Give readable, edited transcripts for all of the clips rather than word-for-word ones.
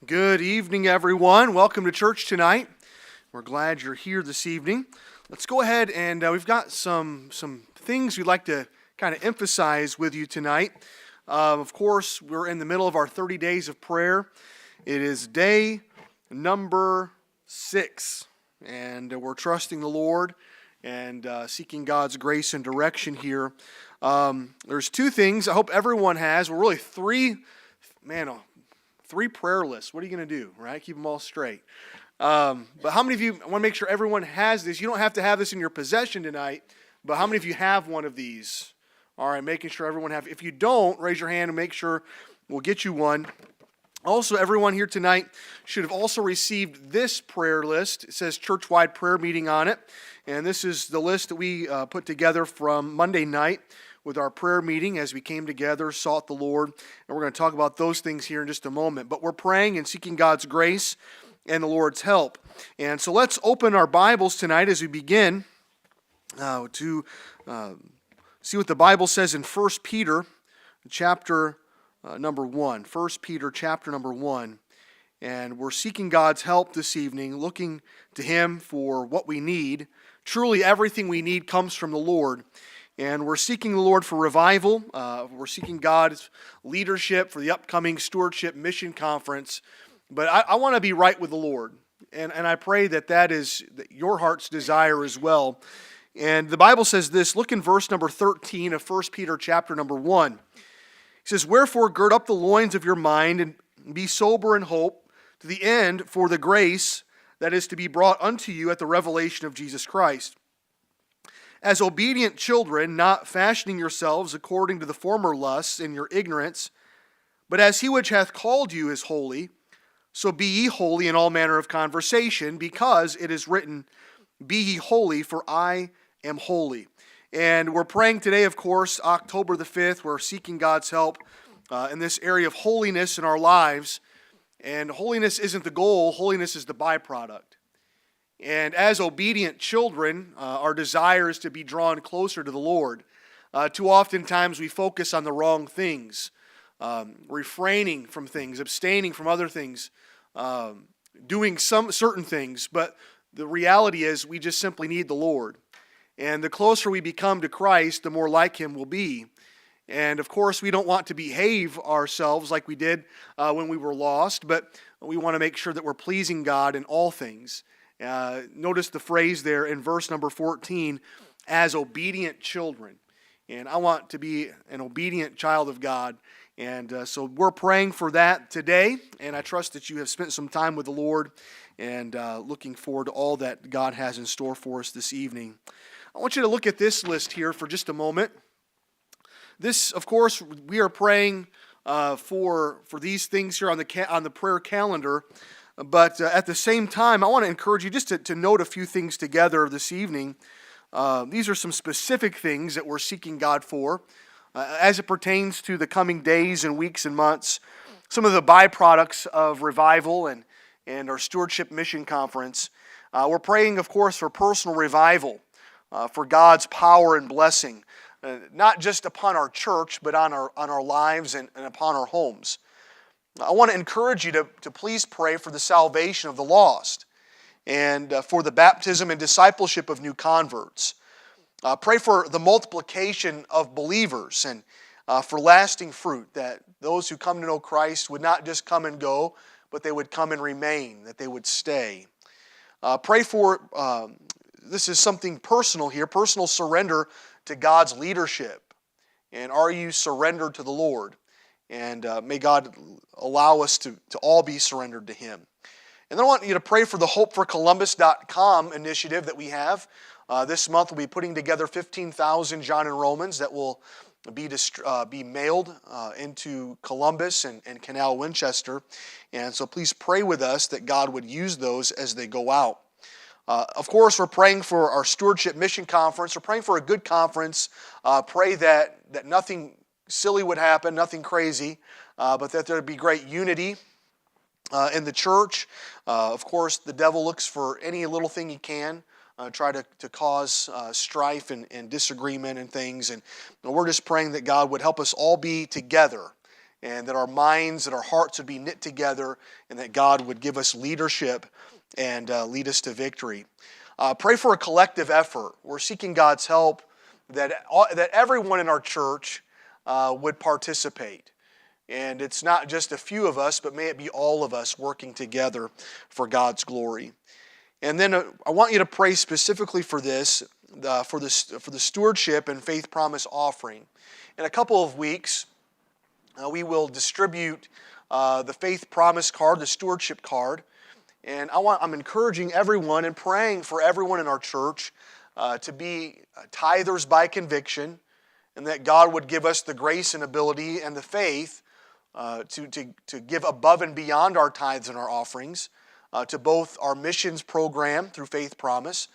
Good evening, everyone. Welcome to church tonight. We're glad you're here this evening. Let's go ahead and we've got some things we'd like to kind of emphasize with you tonight. Of course, we're in the middle of our 30 days of prayer. It is day number 6, and we're trusting the Lord and seeking God's grace and direction here. There's 2 things I hope everyone has. Well, really 3 prayer lists. What are you going to do, right? Keep them all straight. But how many of you, I want to make sure everyone has this. You don't have to have this in your possession tonight, but how many of you have one of these? All right, making sure everyone have. If you don't, raise your hand and make sure we'll get you one. Also, everyone here tonight should have also received this prayer list. It says church-wide prayer meeting on it. And this is the list that we put together from Monday night with our prayer meeting as we came together, sought the Lord. And we're going to talk about those things here in just a moment. But we're praying and seeking God's grace and the Lord's help. And so let's open our Bibles tonight as we begin to see what the Bible says in 1 Peter chapter number 1. 1 Peter chapter number 1. And we're seeking God's help this evening, looking to Him for what we need. Truly everything we need comes from the Lord. And we're seeking the Lord for revival. We're seeking God's leadership for the upcoming Stewardship Mission Conference. But I want to be right with the Lord. And I pray that is your heart's desire as well. And the Bible says this. Look in verse number 13 of 1 Peter chapter number 1. It says, "Wherefore gird up the loins of your mind, and be sober in hope, to the end for the grace that is to be brought unto you at the revelation of Jesus Christ. As obedient children, not fashioning yourselves according to the former lusts in your ignorance, but as he which hath called you is holy, so be ye holy in all manner of conversation, because it is written, Be ye holy, for I am holy." And we're praying today, of course, October the 5th. We're seeking God's help in this area of holiness in our lives. And holiness isn't the goal, holiness is the byproduct. And as obedient children, our desire is to be drawn closer to the Lord. Too often times we focus on the wrong things, refraining from things, abstaining from other things, doing some certain things. But the reality is we just simply need the Lord. And the closer we become to Christ, the more like Him we'll be. And of course, we don't want to behave ourselves like we did when we were lost, but we want to make sure that we're pleasing God in all things. Notice the phrase there in verse number 14, as obedient children. And I want to be an obedient child of God. And so we're praying for that today. And I trust that you have spent some time with the Lord and looking forward to all that God has in store for us this evening. I want you to look at this list here for just a moment. This, of course, we are praying for these things here on the prayer calendar. But at the same time, I want to encourage you just to note a few things together this evening. These are some specific things that we're seeking God for as it pertains to the coming days and weeks and months. Some of the byproducts of revival and our Stewardship Mission Conference. We're praying, of course, for personal revival, for God's power and blessing, not just upon our church, but on our lives and upon our homes. I want to encourage you to please pray for the salvation of the lost and for the baptism and discipleship of new converts. Pray for the multiplication of believers and for lasting fruit, that those who come to know Christ would not just come and go, but they would come and remain, that they would stay. Pray for, this is something personal here, personal surrender to God's leadership. And are you surrendered to the Lord? And may God allow us to all be surrendered to Him. And then I want you to pray for the hopeforcolumbus.com initiative that we have. This month we'll be putting together 15,000 John and Romans that will be mailed into Columbus and Canal Winchester. And so please pray with us that God would use those as they go out. Of course, we're praying for our Stewardship Mission Conference. We're praying for a good conference. Pray that nothing silly would happen, nothing crazy, but that there would be great unity in the church. Of course, the devil looks for any little thing he can, try to cause strife and disagreement and things. And we're just praying that God would help us all be together and that our minds and our hearts would be knit together, and that God would give us leadership and lead us to victory. Pray for a collective effort. We're seeking God's help that everyone in our church would participate. And it's not just a few of us, but may it be all of us working together for God's glory. And then I want you to pray specifically for this, for the stewardship and faith promise offering. In a couple of weeks, we will distribute the faith promise card, the stewardship card. And I'm encouraging everyone and praying for everyone in our church to be tithers by conviction, and that God would give us the grace and ability and the faith to give above and beyond our tithes and our offerings to both our missions program through Faith Promise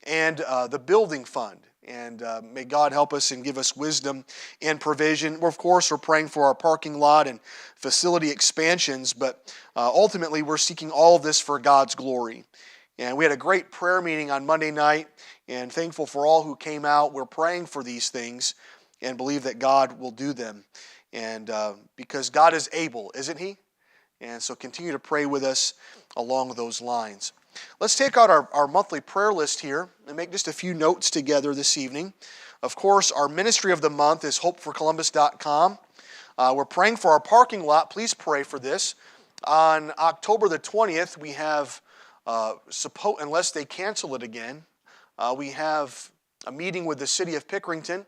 and the building fund. And may God help us and give us wisdom and provision. Of course, we're praying for our parking lot and facility expansions, but ultimately we're seeking all of this for God's glory. And we had a great prayer meeting on Monday night, and thankful for all who came out. We're praying for these things and believe that God will do them. And because God is able, isn't He? And so continue to pray with us along those lines. Let's take out our monthly prayer list here and make just a few notes together this evening. Of course, our ministry of the month is hopeforcolumbus.com. We're praying for our parking lot. Please pray for this. On October the 20th, we have, unless they cancel it again, we have a meeting with the city of Pickerington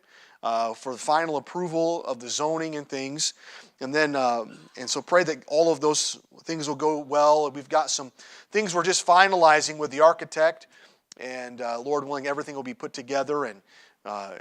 for the final approval of the zoning and things. And then, and so pray that all of those things will go well. We've got some things we're just finalizing with the architect, and Lord willing, everything will be put together and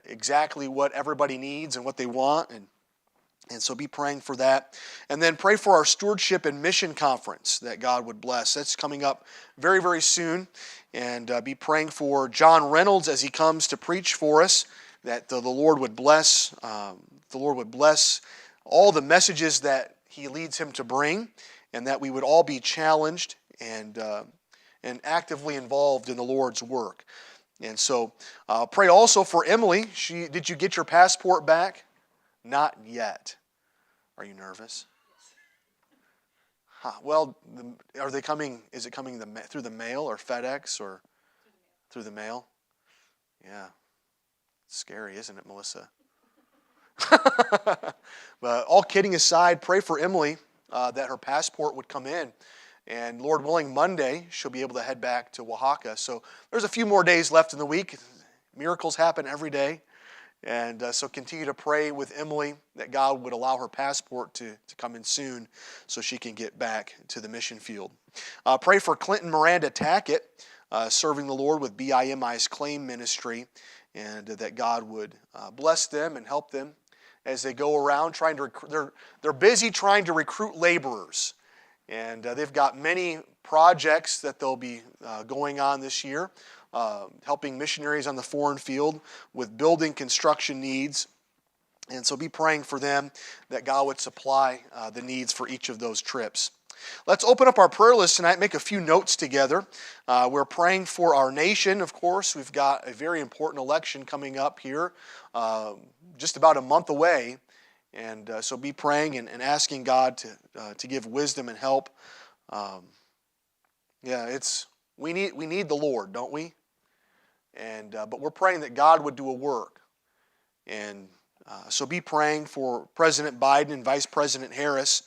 exactly what everybody needs and what they want. And so be praying for that. And then pray for our stewardship and mission conference that God would bless. That's coming up very, very soon. And be praying for John Reynolds as he comes to preach for us, that the Lord would bless. The Lord would bless all the messages that He leads him to bring, and that we would all be challenged and actively involved in the Lord's work. And so pray also for Emily. Did you get your passport back? Not yet. Are you nervous? Well, are they coming? Is it coming through the mail or FedEx or through the mail? Yeah. It's scary, isn't it, Melissa? But all kidding aside, pray for Emily that her passport would come in. And Lord willing, Monday, she'll be able to head back to Oaxaca. So there's a few more days left in the week. Miracles happen every day. And so continue to pray with Emily that God would allow her passport to come in soon so she can get back to the mission field. Pray for Clinton Miranda Tackett, serving the Lord with BIMI's Claim Ministry, and that God would bless them and help them as they go around trying to they're busy trying to recruit laborers. And they've got many projects that they'll be going on this year, helping missionaries on the foreign field with building construction needs. And so be praying for them that God would supply the needs for each of those trips. Let's open up our prayer list tonight, make a few notes together. We're praying for our nation, of course. We've got a very important election coming up here, just about a month away. And so be praying and asking God to give wisdom and help. We need the Lord, don't we? And but we're praying that God would do a work. And so be praying for President Biden and Vice President Harris.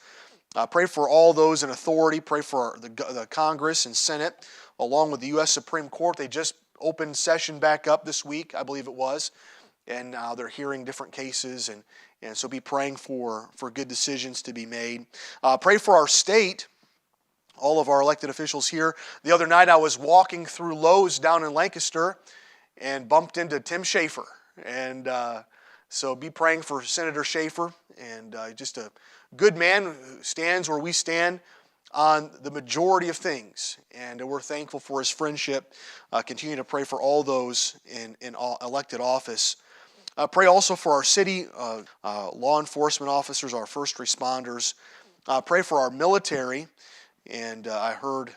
Pray for all those in authority. Pray for the Congress and Senate, along with the U.S. Supreme Court. They just opened session back up this week, I believe it was. And now they're hearing different cases. And so be praying for good decisions to be made. Pray for our state, all of our elected officials here. The other night I was walking through Lowe's down in Lancaster and bumped into Tim Schaefer. And so be praying for Senator Schaefer, and just a good man who stands where we stand on the majority of things. And we're thankful for his friendship. Continue to pray for all those in elected office. Pray also for our city, law enforcement officers, our first responders. Pray for our military. And I heard